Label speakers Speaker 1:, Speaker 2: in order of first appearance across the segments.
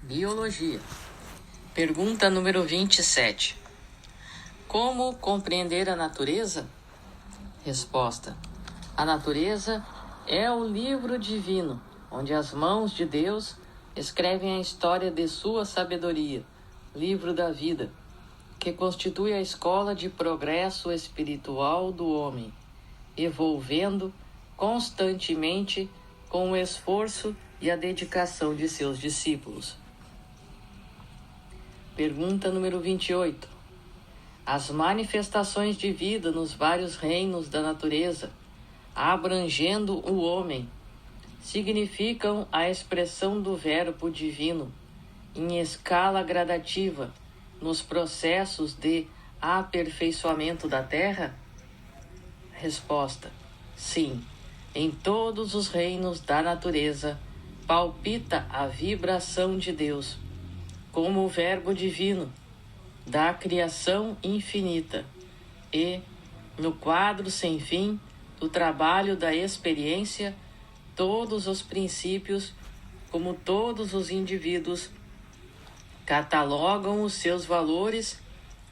Speaker 1: Biologia. Pergunta número 27. Como compreender a natureza? Resposta. A natureza é o livro divino, onde as mãos de Deus escrevem a história de sua sabedoria, livro da vida, que constitui a escola de progresso espiritual do homem, evolvendo constantemente com o esforço e a dedicação de seus discípulos. Pergunta número 28. As manifestações de vida nos vários reinos da natureza, abrangendo o homem, significam a expressão do Verbo Divino em escala gradativa nos processos de aperfeiçoamento da Terra? Resposta: sim. Em todos os reinos da natureza palpita a vibração de Deus, como o Verbo Divino da criação infinita, e, no quadro sem fim do trabalho da experiência, todos os princípios, como todos os indivíduos, catalogam os seus valores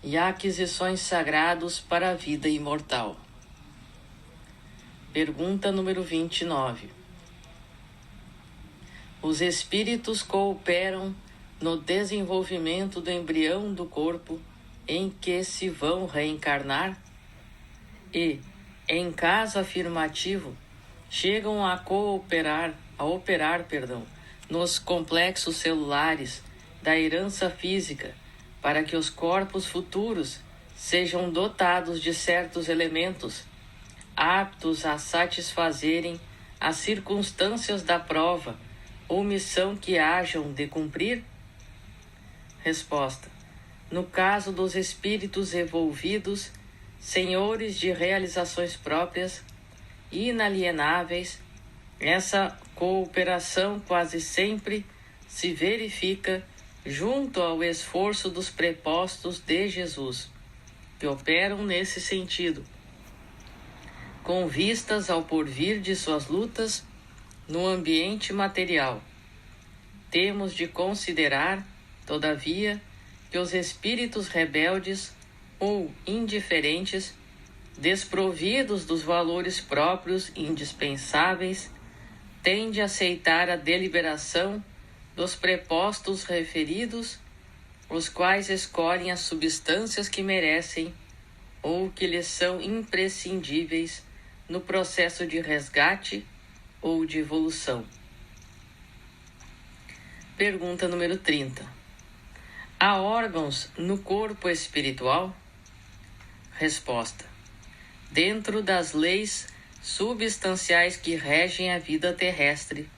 Speaker 1: e aquisições sagrados para a vida imortal. Pergunta número 29. Os espíritos cooperam no desenvolvimento do embrião do corpo em que se vão reencarnar? E, em caso afirmativo, chegam a operar nos complexos celulares da herança física para que os corpos futuros sejam dotados de certos elementos aptos a satisfazerem as circunstâncias da prova ou missão que hajam de cumprir? Resposta: no caso dos espíritos evolvidos, senhores de realizações próprias, inalienáveis, essa cooperação quase sempre se verifica junto ao esforço dos prepostos de Jesus, que operam nesse sentido, com vistas ao porvir de suas lutas no ambiente material. Temos de considerar, todavia, que os espíritos rebeldes ou indiferentes, desprovidos dos valores próprios indispensáveis, têm de aceitar a deliberação dos prepostos referidos, os quais escolhem as substâncias que merecem ou que lhes são imprescindíveis no processo de resgate ou de evolução. Pergunta número 30. Há órgãos no corpo espiritual? Resposta: dentro das leis substanciais que regem a vida terrestre,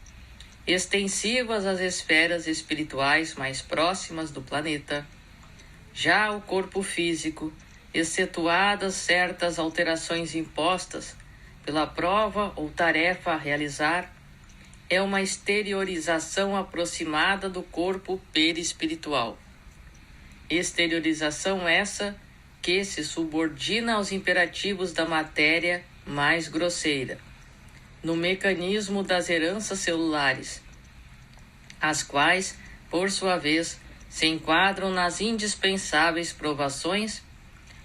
Speaker 1: extensivas às esferas espirituais mais próximas do planeta, já o corpo físico, excetuadas certas alterações impostas pela prova ou tarefa a realizar, é uma exteriorização aproximada do corpo perispiritual. Exteriorização essa que se subordina aos imperativos da matéria mais grosseira, no mecanismo das heranças celulares, as quais, por sua vez, se enquadram nas indispensáveis provações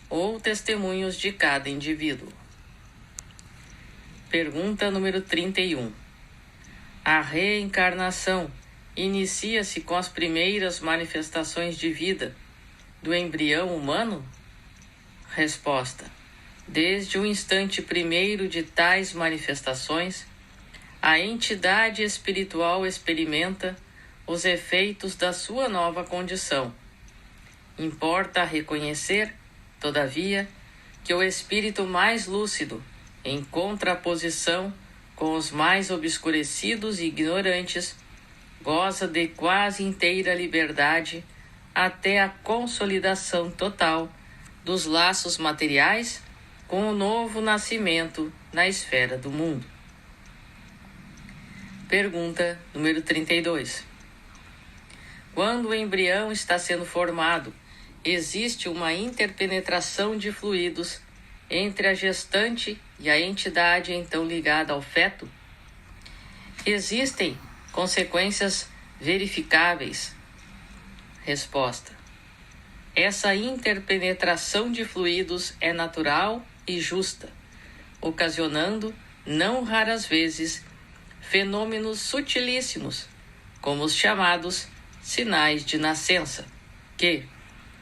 Speaker 1: ou testemunhos de cada indivíduo. Pergunta número 31. A reencarnação inicia-se com as primeiras manifestações de vida do embrião humano? Resposta: desde o instante primeiro de tais manifestações, a entidade espiritual experimenta os efeitos da sua nova condição. Importa reconhecer, todavia, que o espírito mais lúcido, em contraposição com os mais obscurecidos e ignorantes, goza de quase inteira liberdade até a consolidação total dos laços materiais com o novo nascimento na esfera do mundo. Pergunta número 32. Quando o embrião está sendo formado, existe uma interpenetração de fluidos entre a gestante e a entidade então ligada ao feto? Existem consequências verificáveis Resposta: essa interpenetração de fluidos é natural e justa, ocasionando, não raras vezes, fenômenos sutilíssimos, como os chamados sinais de nascença, que,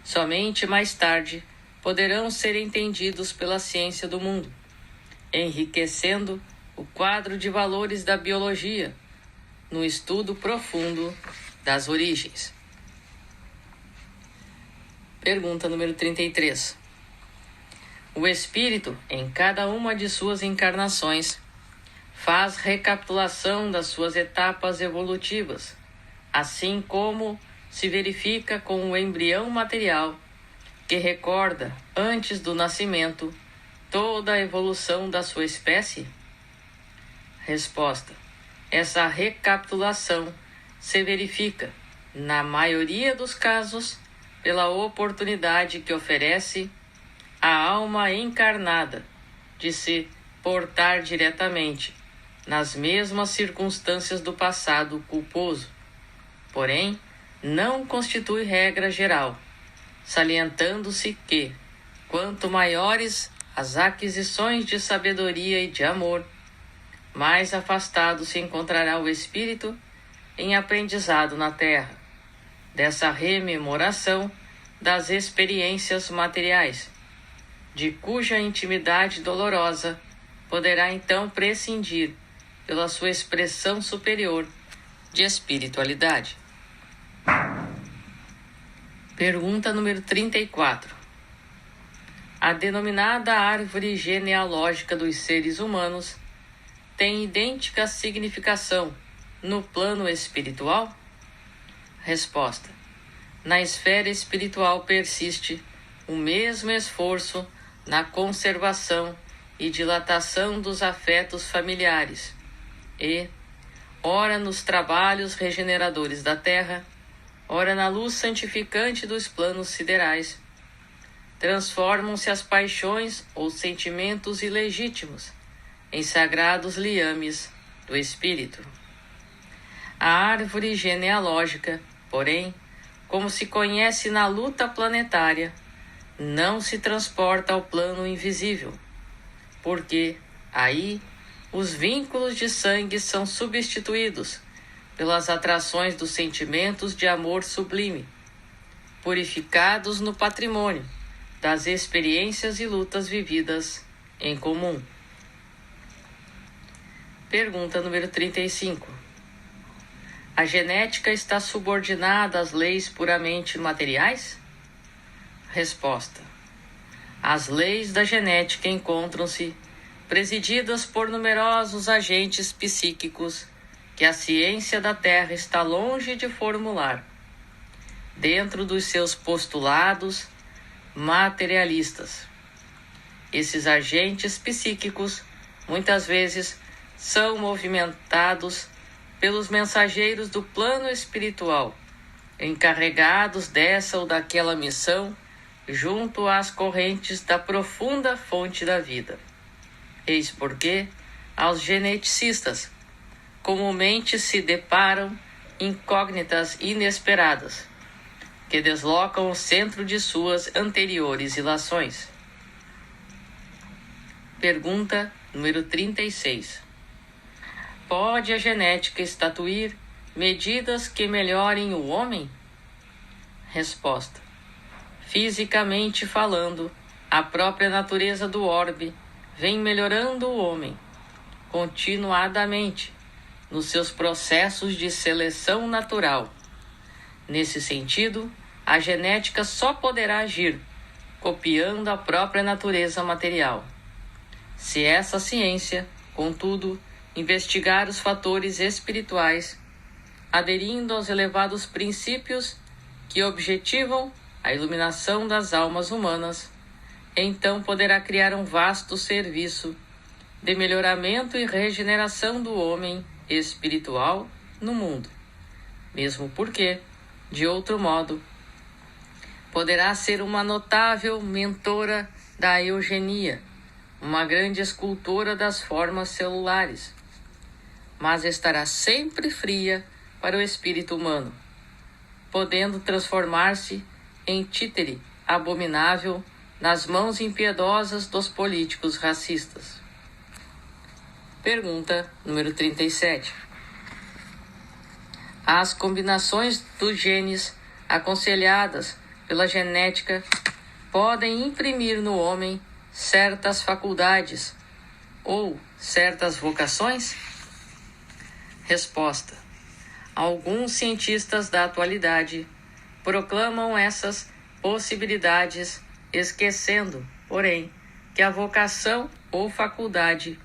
Speaker 1: somente mais tarde, poderão ser entendidos pela ciência do mundo, enriquecendo o quadro de valores da biologia no estudo profundo das origens. Pergunta número 33. O espírito, em cada uma de suas encarnações, faz recapitulação das suas etapas evolutivas, assim como se verifica com o embrião material, que recorda, antes do nascimento, toda a evolução da sua espécie? Resposta: essa recapitulação se verifica, na maioria dos casos, pela oportunidade que oferece a alma encarnada de se portar diretamente nas mesmas circunstâncias do passado culposo. Porém, não constitui regra geral, salientando-se que, quanto maiores as aquisições de sabedoria e de amor, mais afastado se encontrará o espírito em aprendizado na terra, dessa rememoração das experiências materiais, de cuja intimidade dolorosa poderá então prescindir pela sua expressão superior de espiritualidade. Pergunta número 34. A denominada árvore genealógica dos seres humanos tem idêntica significação no plano espiritual? Resposta: na esfera espiritual persiste o mesmo esforço na conservação e dilatação dos afetos familiares e, ora nos trabalhos regeneradores da terra, ora na luz santificante dos planos siderais, transformam-se as paixões ou sentimentos ilegítimos em sagrados liames do espírito. A árvore genealógica, porém, como se conhece na luta planetária, não se transporta ao plano invisível, porque aí os vínculos de sangue são substituídos pelas atrações dos sentimentos de amor sublime, purificados no patrimônio das experiências e lutas vividas em comum. Pergunta número 35. A genética está subordinada às leis puramente materiais? Resposta: as leis da genética encontram-se presididas por numerosos agentes psíquicos que a ciência da Terra está longe de formular, dentro dos seus postulados materialistas. Esses agentes psíquicos, muitas vezes, são movimentados pelos mensageiros do plano espiritual, encarregados dessa ou daquela missão, junto às correntes da profunda fonte da vida. Eis porque, aos geneticistas, comumente se deparam incógnitas inesperadas, que deslocam o centro de suas anteriores ilações. Pergunta número 36. Pode a genética estatuir medidas que melhorem o homem? Resposta: fisicamente falando, a própria natureza do orbe vem melhorando o homem continuadamente nos seus processos de seleção natural. Nesse sentido, a genética só poderá agir copiando a própria natureza material. Se essa ciência, contudo, investigar os fatores espirituais, aderindo aos elevados princípios que objetivam a iluminação das almas humanas, então poderá criar um vasto serviço de melhoramento e regeneração do homem espiritual no mundo, mesmo porque, de outro modo, poderá ser uma notável mentora da eugenia, uma grande escultora das formas celulares, mas estará sempre fria para o espírito humano, podendo transformar-se em títere abominável nas mãos impiedosas dos políticos racistas. Pergunta número 37. As combinações dos genes aconselhadas pela genética podem imprimir no homem certas faculdades ou certas vocações? Resposta. Alguns cientistas da atualidade proclamam essas possibilidades, esquecendo, porém, que a vocação ou faculdade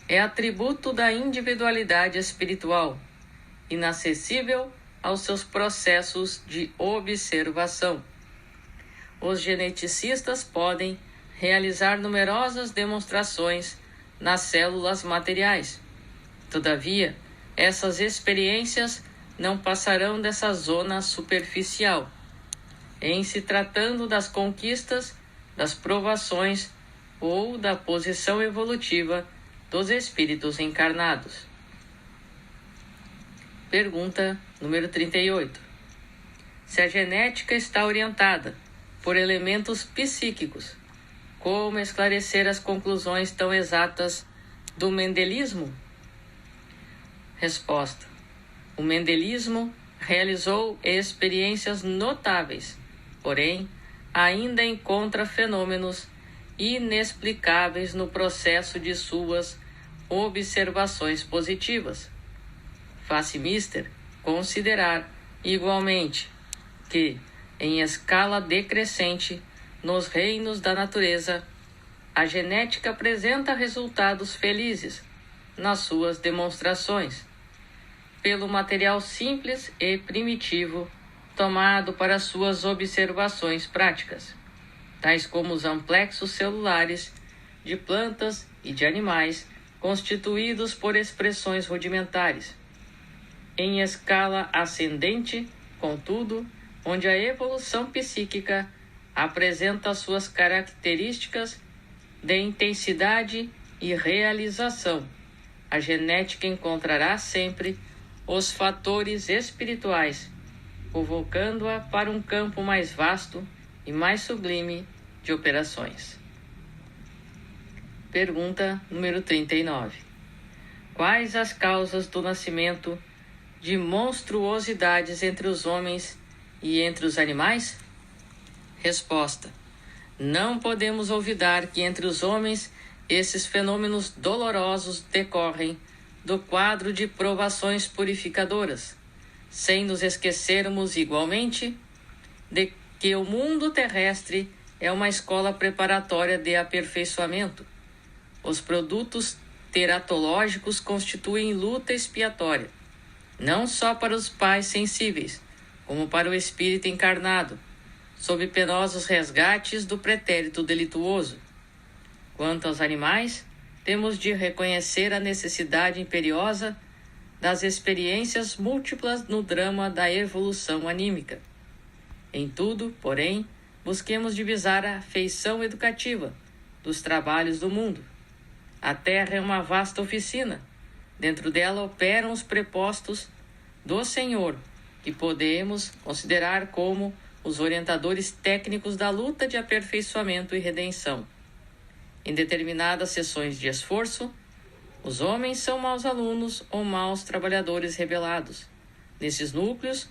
Speaker 1: é atributo da individualidade espiritual, inacessível aos seus processos de observação. Os geneticistas podem realizar numerosas demonstrações nas células materiais. Todavia, essas experiências não passarão dessa zona superficial, em se tratando das conquistas, das provações ou da posição evolutiva dos espíritos encarnados. Pergunta número 38. Se a genética está orientada por elementos psíquicos, como esclarecer as conclusões tão exatas do mendelismo? Resposta. O mendelismo realizou experiências notáveis, porém, ainda encontra fenômenos inexplicáveis no processo de suas observações positivas. Faz-se mister considerar, igualmente, que, em escala decrescente, nos reinos da natureza, a genética apresenta resultados felizes nas suas demonstrações, pelo material simples e primitivo tomado para suas observações práticas, tais como os amplexos celulares de plantas e de animais constituídos por expressões rudimentares. Em escala ascendente, contudo, onde a evolução psíquica apresenta suas características de intensidade e realização, a genética encontrará sempre os fatores espirituais, convocando-a para um campo mais vasto e mais sublime de operações. Pergunta número 39. Quais as causas do nascimento de monstruosidades entre os homens e entre os animais? Resposta. Não podemos olvidar que entre os homens esses fenômenos dolorosos decorrem do quadro de provações purificadoras, sem nos esquecermos igualmente de que o mundo terrestre é uma escola preparatória de aperfeiçoamento. Os produtos teratológicos constituem luta expiatória, não só para os pais sensíveis, como para o espírito encarnado, sob penosos resgates do pretérito delituoso. Quanto aos animais, temos de reconhecer a necessidade imperiosa das experiências múltiplas no drama da evolução anímica. Em tudo, porém, busquemos divisar a feição educativa dos trabalhos do mundo. A Terra é uma vasta oficina. Dentro dela operam os prepostos do Senhor, que podemos considerar como os orientadores técnicos da luta de aperfeiçoamento e redenção. Em determinadas sessões de esforço, os homens são maus alunos ou maus trabalhadores rebelados. Nesses núcleos,